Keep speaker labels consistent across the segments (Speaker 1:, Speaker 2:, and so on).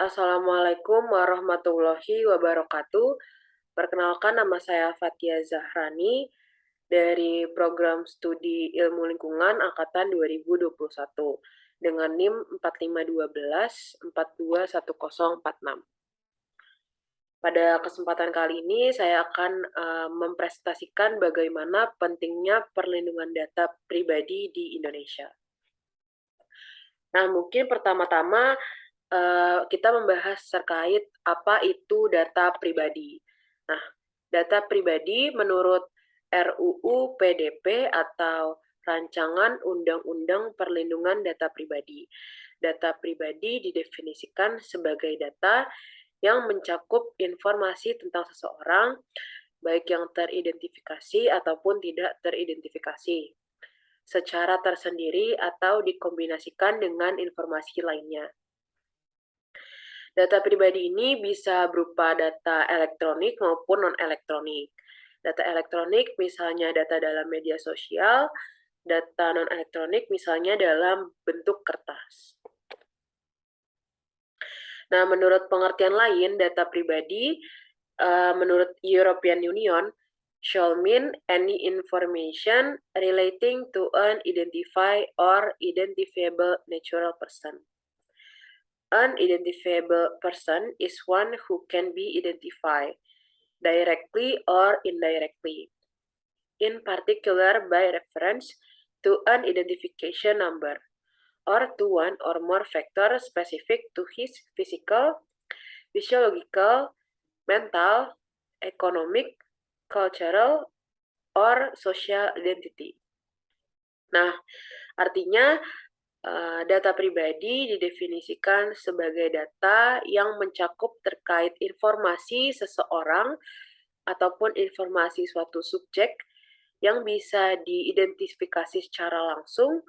Speaker 1: Assalamualaikum warahmatullahi wabarakatuh. Perkenalkan, nama saya Fathia Zahrani dari Program Studi Ilmu Lingkungan Angkatan 2021 dengan NIM 4512 421046. Pada kesempatan kali ini saya akan mempresentasikan bagaimana pentingnya perlindungan data pribadi di Indonesia. Nah, mungkin pertama-tama kita membahas terkait apa itu data pribadi. Nah, data pribadi menurut RUU PDP atau Rancangan Undang-Undang Perlindungan Data Pribadi. Data pribadi didefinisikan sebagai data yang mencakup informasi tentang seseorang, baik yang teridentifikasi ataupun tidak teridentifikasi, secara tersendiri atau dikombinasikan dengan informasi lainnya. Data pribadi ini bisa berupa data elektronik maupun non-elektronik. Data elektronik misalnya data dalam media sosial, data non-elektronik misalnya dalam bentuk kertas. Nah, menurut pengertian lain, data pribadi menurut European Union shall mean any information relating to an identified or identifiable natural person. An identifiable person is one who can be identified directly or indirectly, in particular by reference to an identification number, or to one or more factors specific to his physical, physiological, mental, economic, cultural, or social identity. Nah, artinya data pribadi didefinisikan sebagai data yang mencakup terkait informasi seseorang ataupun informasi suatu subjek yang bisa diidentifikasi secara langsung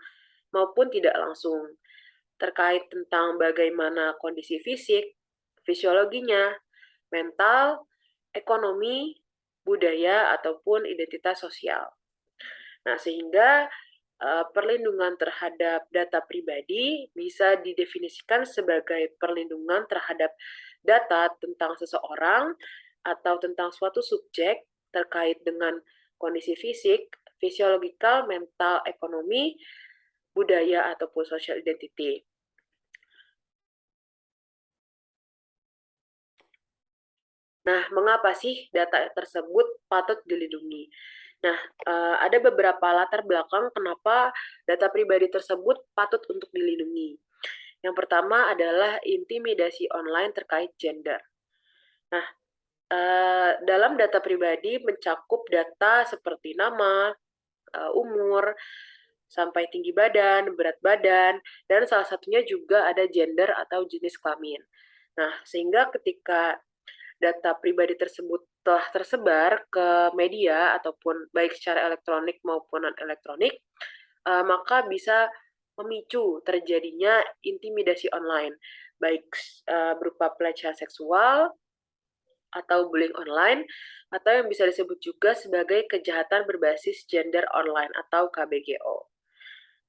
Speaker 1: maupun tidak langsung, terkait tentang bagaimana kondisi fisik, fisiologinya, mental, ekonomi, budaya, ataupun identitas sosial. Nah, sehingga perlindungan terhadap data pribadi bisa didefinisikan sebagai perlindungan terhadap data tentang seseorang atau tentang suatu subjek terkait dengan kondisi fisik, fisiologikal, mental, ekonomi, budaya, ataupun social identity. Nah, mengapa sih data tersebut patut dilindungi? Nah, ada beberapa latar belakang kenapa data pribadi tersebut patut untuk dilindungi. Yang pertama adalah intimidasi online terkait gender. Nah, dalam data pribadi mencakup data seperti nama, umur, sampai tinggi badan, berat badan, dan salah satunya juga ada gender atau jenis kelamin. Nah, sehingga ketika data pribadi tersebut telah tersebar ke media ataupun baik secara elektronik maupun non-elektronik, maka bisa memicu terjadinya intimidasi online, baik berupa pelecehan seksual atau bullying online, atau yang bisa disebut juga sebagai kejahatan berbasis gender online atau KBGO.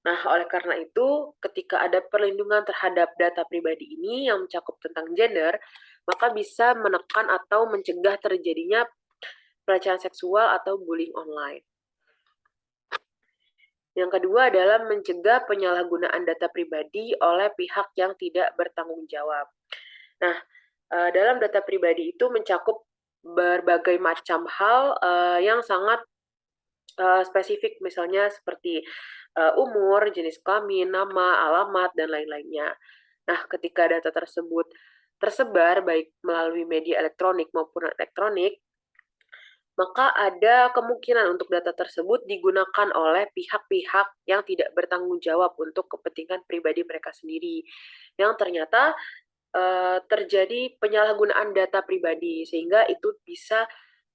Speaker 1: Nah, oleh karena itu, ketika ada perlindungan terhadap data pribadi ini yang mencakup tentang gender, maka bisa menekan atau mencegah terjadinya pelecehan seksual atau bullying online. Yang kedua adalah mencegah penyalahgunaan data pribadi oleh pihak yang tidak bertanggung jawab. Nah, dalam data pribadi itu mencakup berbagai macam hal yang sangat spesifik, misalnya seperti umur, jenis kelamin, nama, alamat, dan lain-lainnya. Nah, ketika data tersebut tersebar baik melalui media elektronik maupun elektronik, maka ada kemungkinan untuk data tersebut digunakan oleh pihak-pihak yang tidak bertanggung jawab untuk kepentingan pribadi mereka sendiri, yang ternyata terjadi penyalahgunaan data pribadi, sehingga itu bisa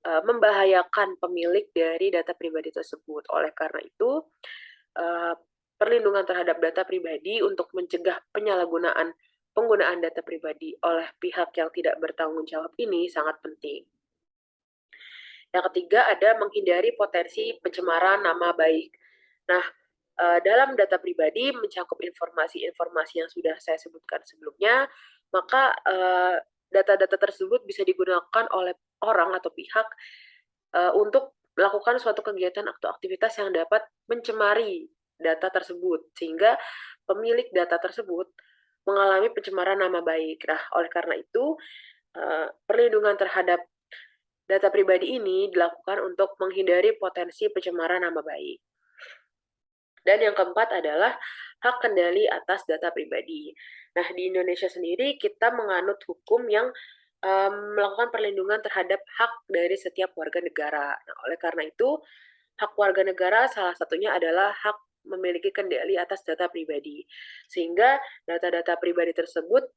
Speaker 1: membahayakan pemilik dari data pribadi tersebut. Oleh karena itu, perlindungan terhadap data pribadi untuk mencegah penyalahgunaan penggunaan data pribadi oleh pihak yang tidak bertanggung jawab ini sangat penting. Yang ketiga ada menghindari potensi pencemaran nama baik. Nah, dalam data pribadi mencakup informasi-informasi yang sudah saya sebutkan sebelumnya, maka data-data tersebut bisa digunakan oleh orang atau pihak untuk melakukan suatu kegiatan atau aktivitas yang dapat mencemari data tersebut, sehingga pemilik data tersebut mengalami pencemaran nama baik. Nah, oleh karena itu, perlindungan terhadap data pribadi ini dilakukan untuk menghindari potensi pencemaran nama baik. Dan yang keempat adalah hak kendali atas data pribadi. Nah, di Indonesia sendiri kita menganut hukum yang melakukan perlindungan terhadap hak dari setiap warga negara. Nah, oleh karena itu, hak warga negara salah satunya adalah hak memiliki kendali atas data pribadi. Sehingga data-data pribadi tersebut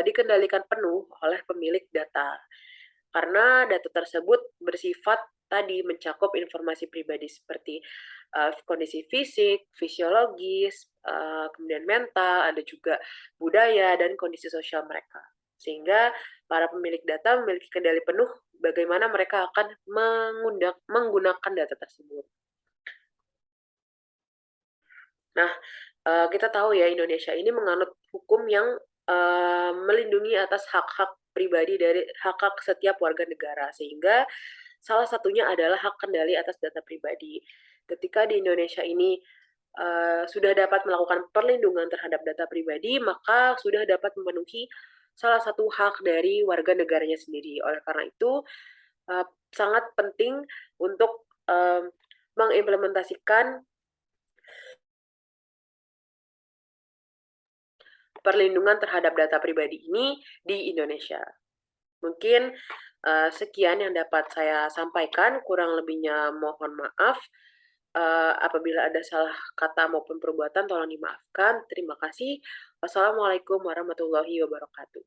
Speaker 1: dikendalikan penuh oleh pemilik data. Karena data tersebut bersifat tadi mencakup informasi pribadi seperti kondisi fisik, fisiologis, kemudian mental, ada juga budaya dan kondisi sosial mereka. Sehingga para pemilik data memiliki kendali penuh bagaimana mereka akan menggunakan data tersebut. Nah, kita tahu ya Indonesia ini menganut hukum yang melindungi atas hak-hak pribadi dari hak-hak setiap warga negara, sehingga salah satunya adalah hak kendali atas data pribadi. Ketika di Indonesia ini sudah dapat melakukan perlindungan terhadap data pribadi, maka sudah dapat memenuhi salah satu hak dari warga negaranya sendiri. Oleh karena itu, sangat penting untuk mengimplementasikan perlindungan terhadap data pribadi ini di Indonesia. Mungkin sekian yang dapat saya sampaikan, kurang lebihnya mohon maaf. Apabila ada salah kata maupun perbuatan, tolong dimaafkan. Terima kasih. Wassalamualaikum warahmatullahi wabarakatuh.